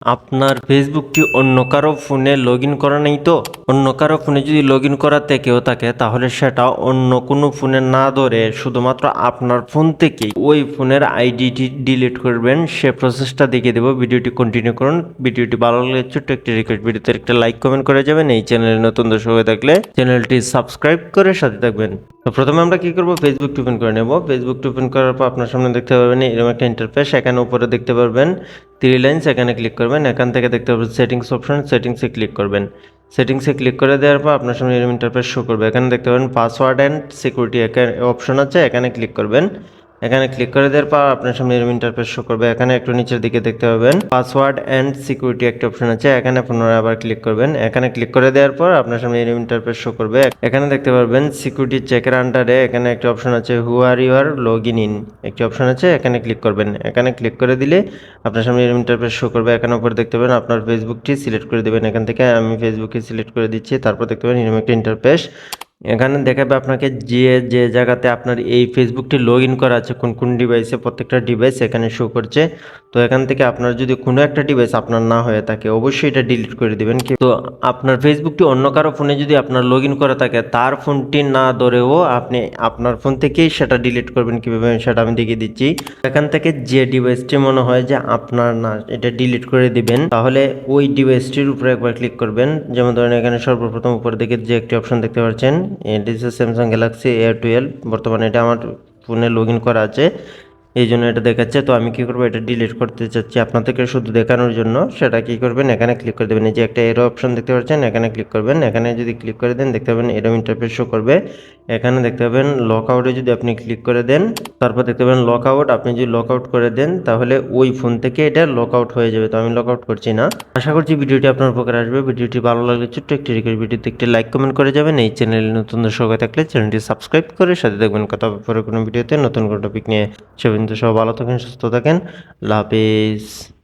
আপনার ফেসবুকটি অন্য কারো ফোনে লগ ইন করা নেই তো? অন্য কারো ফোনে যদি লগ ইন করাতে কেউ থাকে তাহলে সেটা অন্য কোনো ফোনে না ধরে শুধুমাত্র আপনার ফোন থেকেই ওই ফোনের আইডিটি ডিলিট করবেন। সে প্রসেসটা দেখিয়ে দেবো। ভিডিওটি কন্টিনিউ করুন। ভিডিওটি ভালো লাগলে ছোট্ট একটি রিকোয়েস্ট, ভিডিওতে একটা লাইক কমেন্ট করে যাবেন। এই চ্যানেলে নতুন দর্শক হয়ে থাকলে চ্যানেলটি সাবস্ক্রাইব করে সাথে থাকবেন। তো প্রথমে আমরা কি করব, ফেসবুক ওপেন করে নেব। ফেসবুক ওপেন করার পর আপনার সামনে দেখতে পারবেন এরকম একটা ইন্টারফেস। এখানে উপরে দেখতে পারবেন 3 লাইনস, এখানে ক্লিক করবেন। এখান থেকে দেখতে পারবেন সেটিংস অপশন, সেটিংসে ক্লিক করবেন। সেটিংসে ক্লিক করে দেওয়ার পর আপনার সামনে এরকম ইন্টারফেস শো করবে। এখানে দেখতে পাবেন পাসওয়ার্ড অ্যান্ড সিকিউরিটি অপশন আছে, এখানে ক্লিক করবেন। এখানে ক্লিক করে দেওয়ার পর আপনার সামনে এরকম ইন্টারফেস শো করবে। এখানে একটু নিচের দিকে দেখতে পাবেন পাসওয়ার্ড অ্যান্ড সিকিউরিটি একটা অপশন আছে, এখানে পুনরায় আবার ক্লিক করবেন। এখানে ক্লিক করে দেওয়ার পর আপনার সামনে এরকম ইন্টারফেস শো করবে। এখানে দেখতে পারবেন সিকিউরিটি চেকের আন্ডারে এখানে একটা অপশন আছে হু আর ইউর লগ ইন একটি অপশন আছে, এখানে ক্লিক করবেন। এখানে ক্লিক করে দিলে আপনার সামনে এরকম ইন্টারফেস শো করবে। এখানে উপরে দেখতে পাবেন আপনার ফেসবুকটি সিলেক্ট করে দেবেন। এখান থেকে আমি ফেসবুককে সিলেক্ট করে দিচ্ছি। তারপর দেখতে পাবেন এরকম একটা ইন্টারফেস। এখানে দেখাবে আপনাকে যে জায়গাতে আপনার এই ফেসবুকটি লগ ইন করা আছে, কোন কোন ডিভাইসে, প্রত্যেকটা ডিভাইস এখানে শো করছে। তো এখান থেকে আপনার যদি কোনো একটা ডিভাইস আপনার না হয়ে থাকে অবশ্যই এটা ডিলিট করে দিবেন। তো আপনার ফেসবুকটি অন্য কারো ফোনে যদি আপনার লগ ইন করা থাকে তার ফোনটি না ধরেও আপনি আপনার ফোন থেকেই সেটা ডিলিট করবেন। কীভাবে সেটা আমি দেখিয়ে দিচ্ছি। এখান থেকে যে ডিভাইসটি মনে হয় যে আপনার না, এটা ডিলিট করে দিবেন। তাহলে ওই ডিভাইসটির উপরে একবার ক্লিক করবেন। যেমন ধরেন এখানে সর্বপ্রথম উপর দিকে যে একটি অপশন দেখতে পাচ্ছেন, এটি হচ্ছে স্যামসাং গ্যালাক্সি A12। বর্তমানে এটা আমার ফোনে লগ ইন করা আছে, এই জন্য এটা দেখাচ্ছে। তো আমি কি করবো, এটা ডিলিট করতে চাচ্ছি আপনাদেরকে শুধু দেখানোর জন্য। সেটা কি করবেন, এখানে ক্লিক করে দেবেন। এই যে একটা এরো অপশন দেখতে পাচ্ছেন, এখানে ক্লিক করবেন। এখানে যদি ক্লিক করে দেন দেখতে পাবেন এরকম ইন্টারফেস শো করবে। এখানে দেখতে পাবেন লক আউটে যদি আপনি ক্লিক করে দেন, তারপর দেখতে পাবেন লক আউট। আপনি যদি লক আউট করে দেন তাহলে ওই ফোন থেকে এটা লক আউট হয়ে যাবে। তো আমি লক আউট করছি না। আশা করছি ভিডিওটি আপনার উপকার আসবে। ভিডিওটি ভালো লাগলে ছোট্ট একটি রিকোয়েস্ট, ভিডিওতে একটি লাইক কমেন্ট করে যাবেন। এই চ্যানেলে নতুন দর্শক হয়ে থাকলে চ্যানেলটি সাবস্ক্রাইব করে সাথে দেখবেন। কথা হবে পরে কোনো ভিডিওতে নতুন কোনো টপিক নিয়ে। সে পর্যন্ত সব ভালো থাকেন, সুস্থ থাকেন। আল্লাহ হাফেজ।